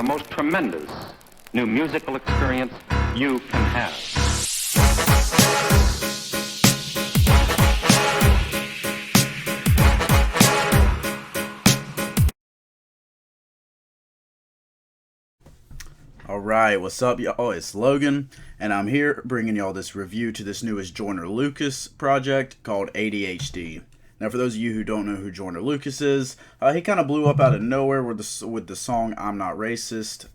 the most tremendous new musical experience you can have. Alright, what's up y'all? It's Logan, and I'm here bringing y'all this review to this newest Joyner Lucas project called ADHD. Now, for those of you who don't know who Joyner Lucas is, he kind of blew up out of nowhere with the song "I'm Not Racist."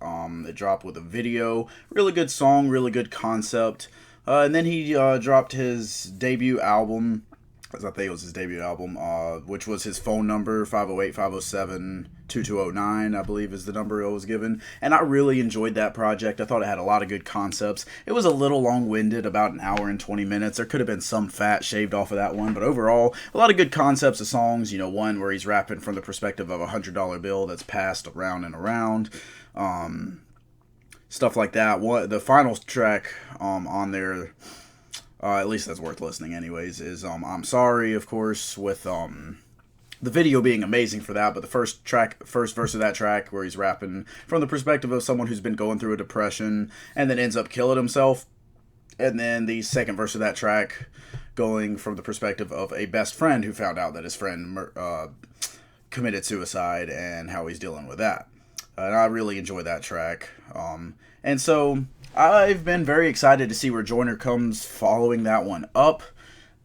It dropped with a video, really good song, really good concept, and then he dropped his debut album. I think it was his debut album, which was his phone number, 508-507-2209, I believe is the number it was given. And I really enjoyed that project. I thought it had a lot of good concepts. It was a little long-winded, about an hour and 20 minutes. There could have been some fat shaved off of that one, but overall, a lot of good concepts of songs. You know, one where he's rapping from the perspective of a $100 bill that's passed around and around. Stuff like that. The final track on there... at least that's worth listening anyways, is I'm Sorry, of course, with the video being amazing for that, but the first verse of that track where he's rapping from the perspective of someone who's been going through a depression and then ends up killing himself, and then the second verse of that track going from the perspective of a best friend who found out that his friend committed suicide and how he's dealing with that. And I really enjoy that track. And so I've been very excited to see where Joyner comes following that one up.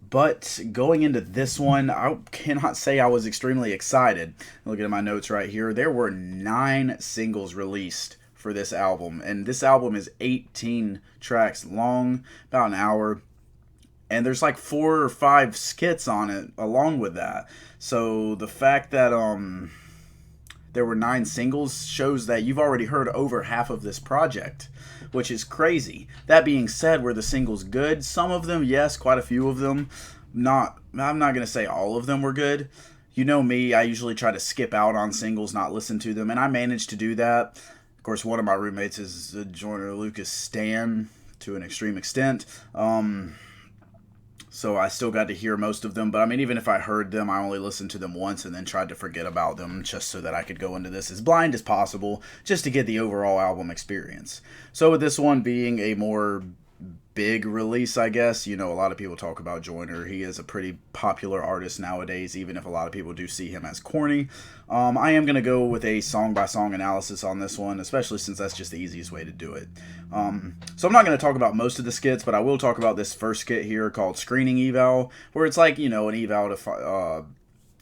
But going into this one, I cannot say I was extremely excited. Looking at my notes right here, there were 9 singles released for this album. And this album is 18 tracks long, about an hour. And there's like 4 or 5 skits on it along with that. So the fact that there were 9 singles shows that you've already heard over half of this project, which is crazy. That being said, were the singles good? Some of them, yes, quite a few of them. I'm not going to say all of them were good. You know me, I usually try to skip out on singles, not listen to them, and I managed to do that. Of course, one of my roommates is a Joyner Lucas stan to an extreme extent. So I still got to hear most of them, but I mean, even if I heard them, I only listened to them once and then tried to forget about them just so that I could go into this as blind as possible, just to get the overall album experience. So with this one being a more big release, I guess, you know, a lot of people talk about Joyner. He is a pretty popular artist nowadays, even if a lot of people do see him as corny. I am going to go with a song-by-song analysis on this one, especially since that's just the easiest way to do it. So I'm not going to talk about most of the skits, but I will talk about this first skit here called Screening Eval, where it's like, you know, an eval to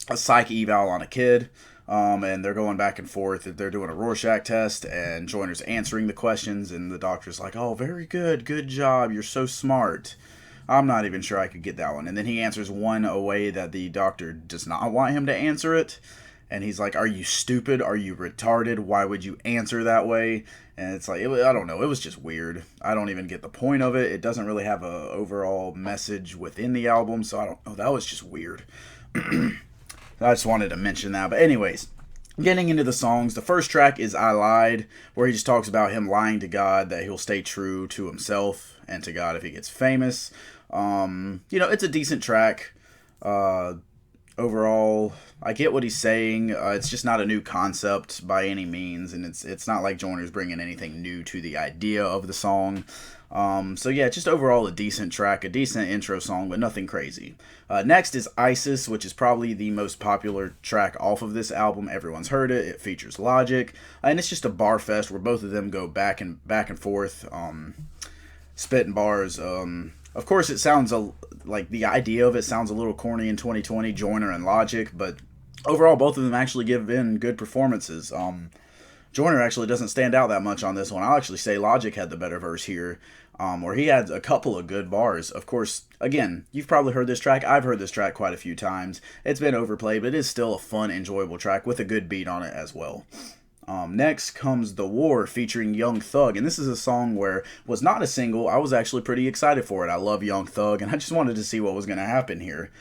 a psych eval on a kid. And they're going back and forth. They're doing a Rorschach test, and Joyner's answering the questions, and the doctor's like, "Oh, very good. Good job. You're so smart." I'm not even sure I could get that one. And then he answers one a way that the doctor does not want him to answer it. And he's like, "Are you stupid? Are you retarded? Why would you answer that way?" And it's like, I don't know. It was just weird. I don't even get the point of it. It doesn't really have a overall message within the album, so I don't know. That was just weird. I just wanted to mention that. But anyways, getting into the songs, the first track is I Lied, where he just talks about him lying to God that he'll stay true to himself and to God if he gets famous. You know, it's a decent track. Overall, I get what he's saying. It's just not a new concept by any means, and it's not like Joyner's bringing anything new to the idea of the song. So yeah, just overall a decent track, a decent intro song, but nothing crazy. Next is ISIS, which is probably the most popular track off of this album. Everyone's heard it. It features Logic, and it's just a bar fest where both of them go back and forth, spitting bars. Of course, it sounds like the idea of it sounds a little corny in 2020, Joyner and Logic, but overall, both of them actually give in good performances. Joyner actually doesn't stand out that much on this one. I'll actually say Logic had the better verse here, where he had a couple of good bars. Of course, again, you've probably heard this track. I've heard this track quite a few times. It's been overplayed, but it is still a fun, enjoyable track with a good beat on it as well. Next comes The War featuring Young Thug, and this is a song where was not a single. I was actually pretty excited for it. I love Young Thug, and I just wanted to see what was going to happen here.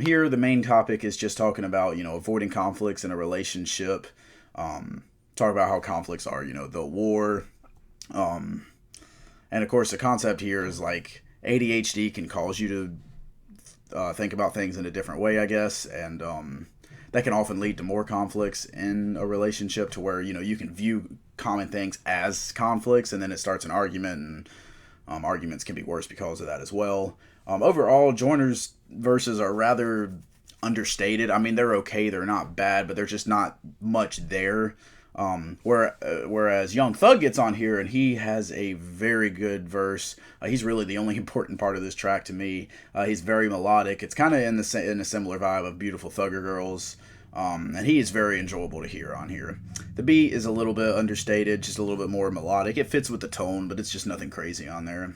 Here, the main topic is just talking about, you know, avoiding conflicts in a relationship. Talk about how conflicts are, you know, the war. And of course, the concept here is like ADHD can cause you to think about things in a different way, I guess, and that can often lead to more conflicts in a relationship to where, you know, you can view common things as conflicts, and then it starts an argument, and arguments can be worse because of that as well. Overall, Joyner's verses are rather understated. I mean, they're okay, they're not bad, but they're just not much there. Whereas Young Thug gets on here and he has a very good verse. He's really the only important part of this track to me. He's very melodic. It's kind of in a similar vibe of Beautiful Thugger Girls. And he is very enjoyable to hear on here. The beat is a little bit understated, just a little bit more melodic. It fits with the tone, but it's just nothing crazy on there.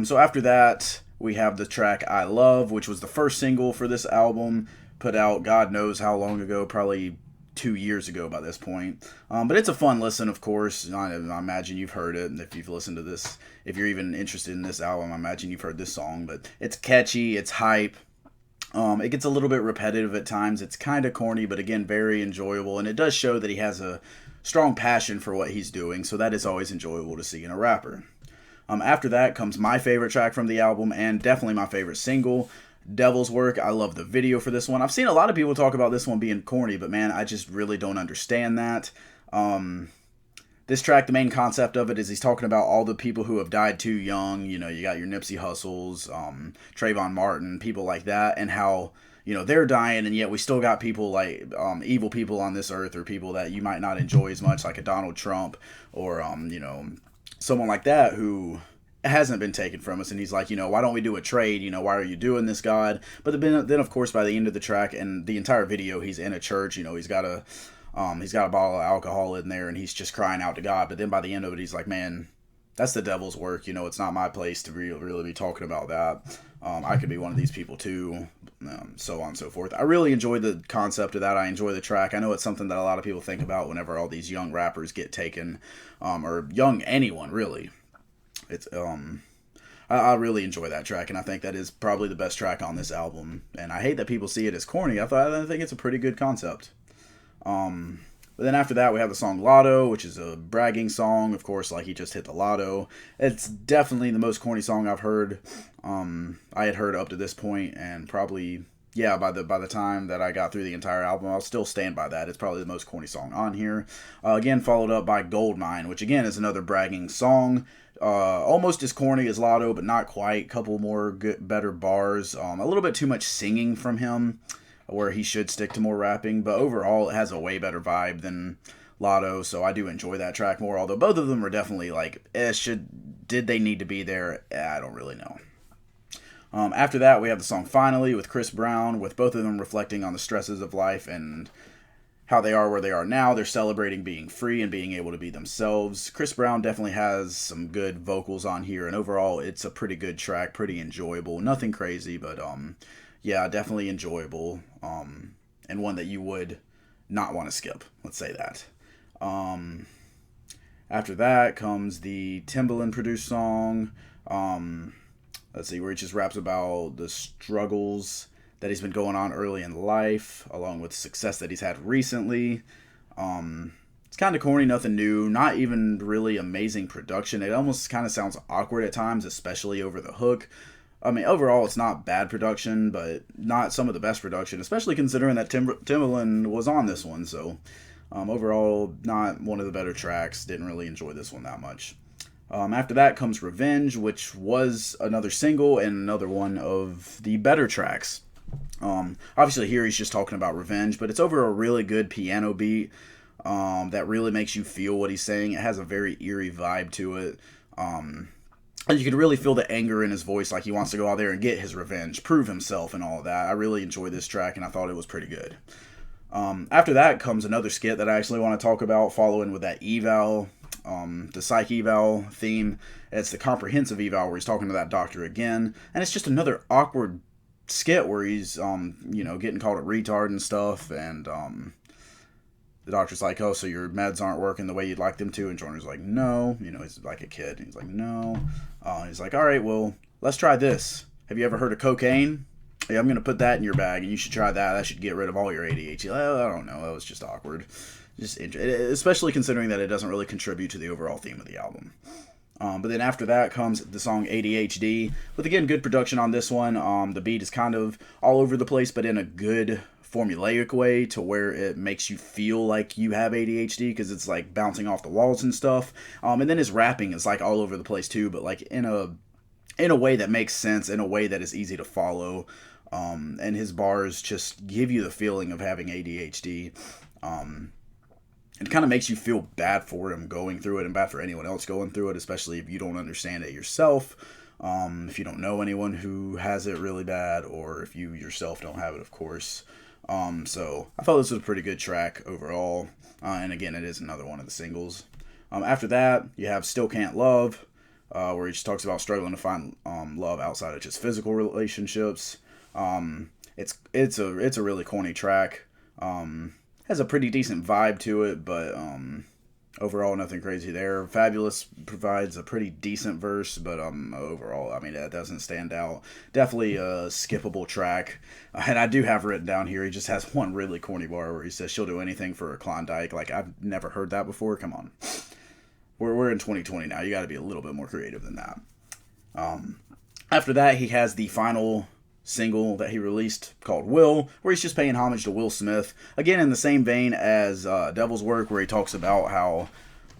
So after that, we have the track I Love, which was the first single for this album, put out God knows how long ago, probably 2 years ago by this point. But it's a fun listen, of course. I imagine you've heard it, and if you've listened to this, if you're even interested in this album, I imagine you've heard this song. But it's catchy, it's hype. It gets a little bit repetitive at times. It's kind of corny, but again, very enjoyable. And it does show that he has a strong passion for what he's doing, so that is always enjoyable to see in a rapper. After that comes my favorite track from the album, and definitely my favorite single, Devil's Work. I love the video for this one. I've seen a lot of people talk about this one being corny, but man, I just really don't understand that. This track, the main concept of it is he's talking about all the people who have died too young. You know, you got your Nipsey Hussles, Trayvon Martin, people like that, and how, you know, they're dying, and yet we still got people like evil people on this earth, or people that you might not enjoy as much, like a Donald Trump, or, you know, someone like that who hasn't been taken from us. And he's like, you know, why don't we do a trade? You know, why are you doing this, God? But then of course, by the end of the track and the entire video, he's in a church. You know, he's got a bottle of alcohol in there, and he's just crying out to God. But then by the end of it, he's like, man, that's the devil's work. You know, it's not my place to really be talking about that. I could be one of these people too, so on and so forth. I really enjoy the concept of that. I enjoy the track. I know it's something that a lot of people think about whenever all these young rappers get taken, or young anyone really. It's I really enjoy that track, and I think that is probably the best track on this album. And I hate that people see it as corny. I think it's a pretty good concept. But then after that, we have the song Lotto, which is a bragging song. Of course, like he just hit the lotto. It's definitely the most corny song I've heard. I had heard up to this point, and probably, yeah, by the time that I got through the entire album, I'll still stand by that. It's probably the most corny song on here. Again, followed up by Goldmine, which again is another bragging song. Almost as corny as Lotto, but not quite. Couple more better bars. A little bit too much singing from him, where he should stick to more rapping, but overall it has a way better vibe than Lotto, so I do enjoy that track more, although both of them are definitely like, did they need to be there? I don't really know. After that, we have the song Finally with Chris Brown, with both of them reflecting on the stresses of life and how they are where they are now. They're celebrating being free and being able to be themselves. Chris Brown definitely has some good vocals on here, and overall it's a pretty good track, pretty enjoyable. Nothing crazy, but yeah, definitely enjoyable, and one that you would not want to skip. Let's say that. After that comes the Timbaland produced song. Let's see, where he just raps about the struggles that he's been going on early in life, along with success that he's had recently. It's kind of corny, nothing new, not even really amazing production. It almost kind of sounds awkward at times, especially over the hook. I mean, overall, it's not bad production, but not some of the best production, especially considering that Timbaland was on this one. So, overall, not one of the better tracks. Didn't really enjoy this one that much. After that comes Revenge, which was another single and another one of the better tracks. Obviously, here he's just talking about revenge, but it's over a really good piano beat that really makes you feel what he's saying. It has a very eerie vibe to it. And you can really feel the anger in his voice, like he wants to go out there and get his revenge, prove himself and all of that. I really enjoyed this track, and I thought it was pretty good. After that comes another skit that I actually want to talk about, following with that eval, the psych eval theme. It's the comprehensive eval where he's talking to that doctor again, and it's just another awkward skit where he's, getting called a retard and stuff, and the doctor's like, oh, so your meds aren't working the way you'd like them to? And Joyner's like, no. He's like a kid. He's like, no. He's like, all right, well, let's try this. Have you ever heard of cocaine? Yeah, I'm going to put that in your bag, and you should try that. That should get rid of all your ADHD. I don't know. That was just awkward. Especially considering that it doesn't really contribute to the overall theme of the album. But then after that comes the song ADHD, with, again, good production on this one. The beat is kind of all over the place, but in a good formulaic way to where it makes you feel like you have ADHD because it's like bouncing off the walls and stuff. And then his rapping is like all over the place too, but like in a way that makes sense, in a way that is easy to follow. And his bars just give you the feeling of having ADHD. It kind of makes you feel bad for him going through it and bad for anyone else going through it, especially if you don't understand it yourself. If you don't know anyone who has it really bad, or if you yourself don't have it, of course. So I thought this was a pretty good track overall. And again, it is another one of the singles. After that, you have Still Can't Love, where he just talks about struggling to find love outside of just physical relationships. It's a really corny track. Has a pretty decent vibe to it, but overall nothing crazy there. Fabulous provides a pretty decent verse, but overall, I mean, that doesn't stand out. Definitely a skippable track. And I do have written down here, he just has one really corny bar where he says she'll do anything for a Klondike. Like, I've never heard that before. Come on. We're in 2020 now. You got to be a little bit more creative than that. After that, he has the final single that he released called Will, where he's just paying homage to Will Smith. Again, in the same vein as Devil's Work, where he talks about how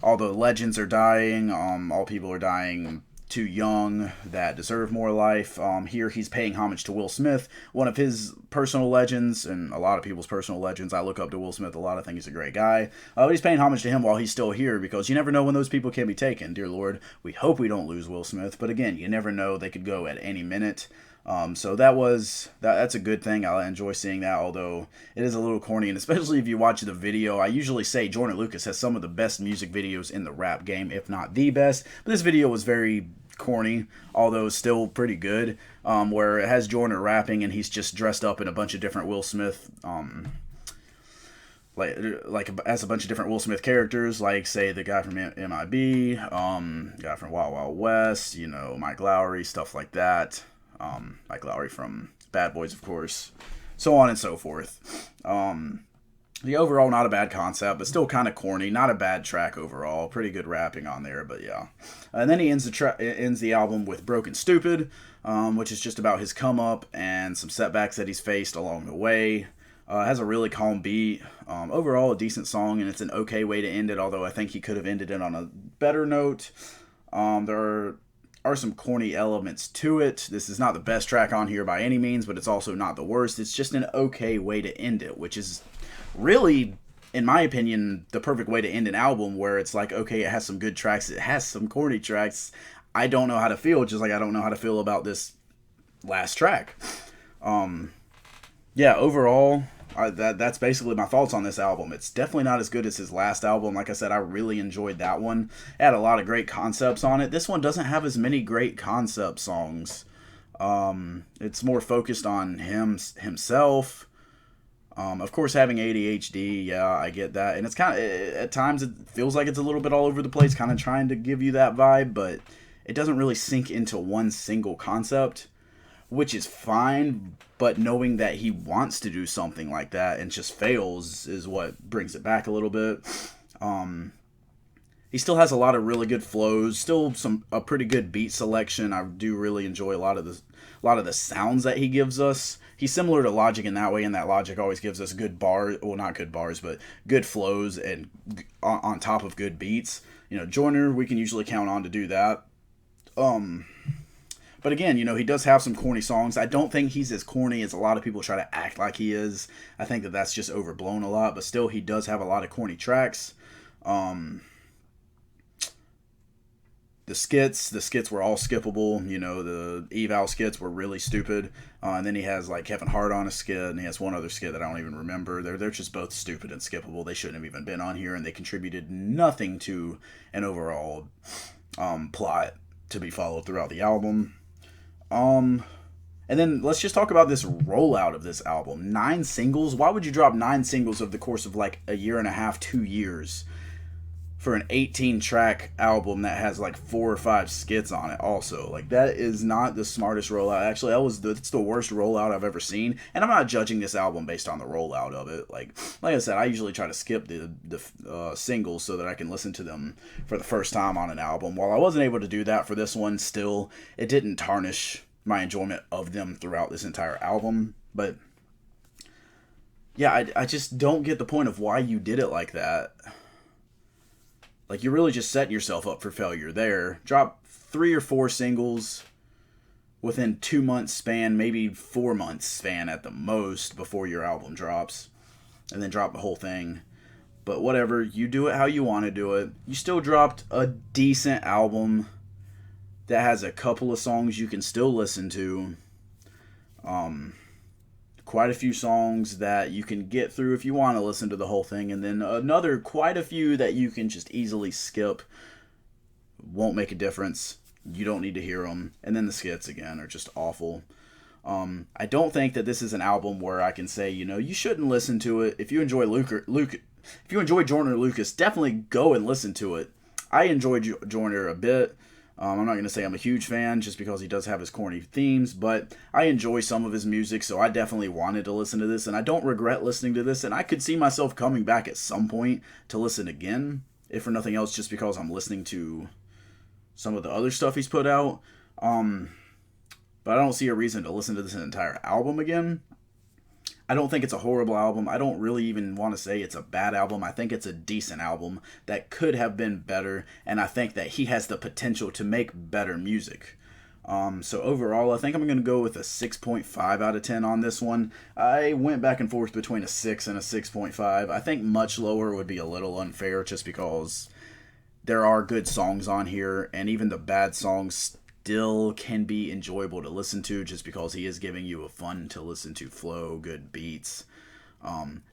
all the legends are dying, all people are dying too young that deserve more life. Here he's paying homage to Will Smith, one of his personal legends, and a lot of people's personal legends. I look up to Will Smith a lot. I think he's a great guy. But he's paying homage to him while he's still here, because you never know when those people can be taken. Dear Lord, we hope we don't lose Will Smith, but again, you never know. They could go at any minute. So that's a good thing. I enjoy seeing that, although it is a little corny, and especially if you watch the video. I usually say Joyner Lucas has some of the best music videos in the rap game, if not the best. But this video was very corny, although still pretty good, where it has Joyner rapping, and he's just dressed up in a bunch of different Will Smith, like as a bunch of different Will Smith characters, like say the guy from MIB, guy from Wild Wild West, Mike Lowry, stuff like that. Mike Lowry from Bad Boys, of course, so on and so forth. The overall, not a bad concept, but still kind of corny. Not a bad track overall. Pretty good rapping on there, but yeah. And then he ends the album with Broken Stupid, which is just about his come up and some setbacks that he's faced along the way. Has a really calm beat. Overall, a decent song, and it's an okay way to end it, although I think he could have ended it on a better note. There are some corny elements to it. This is not the best track on here by any means, but it's also not the worst. It's just an okay way to end it, which is really, in my opinion, the perfect way to end an album, where it's like, okay, it has some good tracks, it has some corny tracks. I don't know how to feel, just like I don't know how to feel about this last track. Yeah, overall, that's basically my thoughts on this album. It's definitely not as good as his last album. Like I said, I really enjoyed that one. It had a lot of great concepts on it. This one doesn't have as many great concept songs. It's more focused on himself. Of course, having ADHD, yeah, I get that. And it's kind of, at times, it feels like it's a little bit all over the place, kind of trying to give you that vibe, but it doesn't really sink into one single concept, which is fine, but knowing that he wants to do something like that and just fails is what brings it back a little bit. He still has a lot of really good flows, still a pretty good beat selection. I do really enjoy a lot of the sounds that he gives us. He's similar to Logic in that way, and that Logic always gives us good bars, well, not good bars, but good flows and on top of good beats. Joyner, we can usually count on to do that. But again, he does have some corny songs. I don't think he's as corny as a lot of people try to act like he is. I think that that's just overblown a lot, but still, he does have a lot of corny tracks. The skits were all skippable. The eval skits were really stupid. And then he has like Kevin Hart on a skit, and he has one other skit that I don't even remember. They're just both stupid and skippable. They shouldn't have even been on here, and they contributed nothing to an overall plot to be followed throughout the album. And then let's just talk about this rollout of this album. 9 singles. Why would you drop 9 singles over the course of like a year and a half, 2 years? For an 18-track album that has like 4 or 5 skits on it also. Like, that is not the smartest rollout. Actually, it's the worst rollout I've ever seen. And I'm not judging this album based on the rollout of it. Like I said, I usually try to skip the singles so that I can listen to them for the first time on an album. While I wasn't able to do that for this one, still, it didn't tarnish my enjoyment of them throughout this entire album. But yeah, I just don't get the point of why you did it like that. Like, you really just set yourself up for failure there. Drop 3 or 4 singles within 2 months span, maybe 4 months span at the most before your album drops, and then drop the whole thing. But whatever, you do it how you want to do it. You still dropped a decent album that has a couple of songs you can still listen to. Quite a few songs that you can get through if you want to listen to the whole thing, and then another quite a few that you can just easily skip. Won't make a difference. You don't need to hear them. And then the skits again are just awful. I don't think that this is an album where I can say, you shouldn't listen to it. If you enjoy if you enjoy Joyner Lucas, definitely go and listen to it. I enjoyed Joyner a bit. I'm not going to say I'm a huge fan just because he does have his corny themes, but I enjoy some of his music, so I definitely wanted to listen to this, and I don't regret listening to this, and I could see myself coming back at some point to listen again, if for nothing else, just because I'm listening to some of the other stuff he's put out. But I don't see a reason to listen to this entire album again. I don't think it's a horrible album. I don't really even want to say it's a bad album. I think it's a decent album that could have been better, and I think that he has the potential to make better music. So overall, I think I'm going to go with a 6.5 out of 10 on this one. I went back and forth between a 6 and a 6.5. I think much lower would be a little unfair just because there are good songs on here, and even the bad songs still can be enjoyable to listen to just because he is giving you a fun to listen to flow, good beats.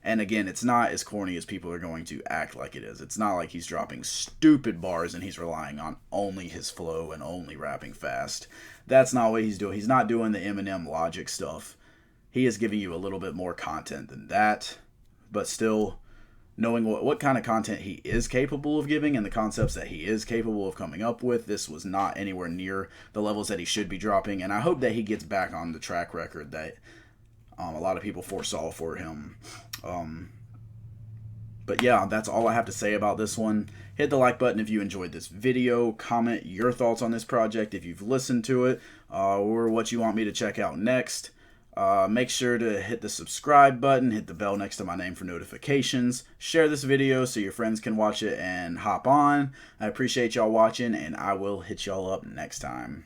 And again, it's not as corny as people are going to act like it is. It's not like he's dropping stupid bars and he's relying on only his flow and only rapping fast. That's not what he's doing. He's not doing the Eminem Logic stuff. He is giving you a little bit more content than that, but still, knowing what kind of content he is capable of giving and the concepts that he is capable of coming up with, this was not anywhere near the levels that he should be dropping, and I hope that he gets back on the track record that a lot of people foresaw for him. But yeah, that's all I have to say about this one. Hit the like button if you enjoyed this video. Comment your thoughts on this project if you've listened to it, or what you want me to check out next. Make sure to hit the subscribe button, hit the bell next to my name for notifications, share this video so your friends can watch it and hop on. I appreciate y'all watching, and I will hit y'all up next time.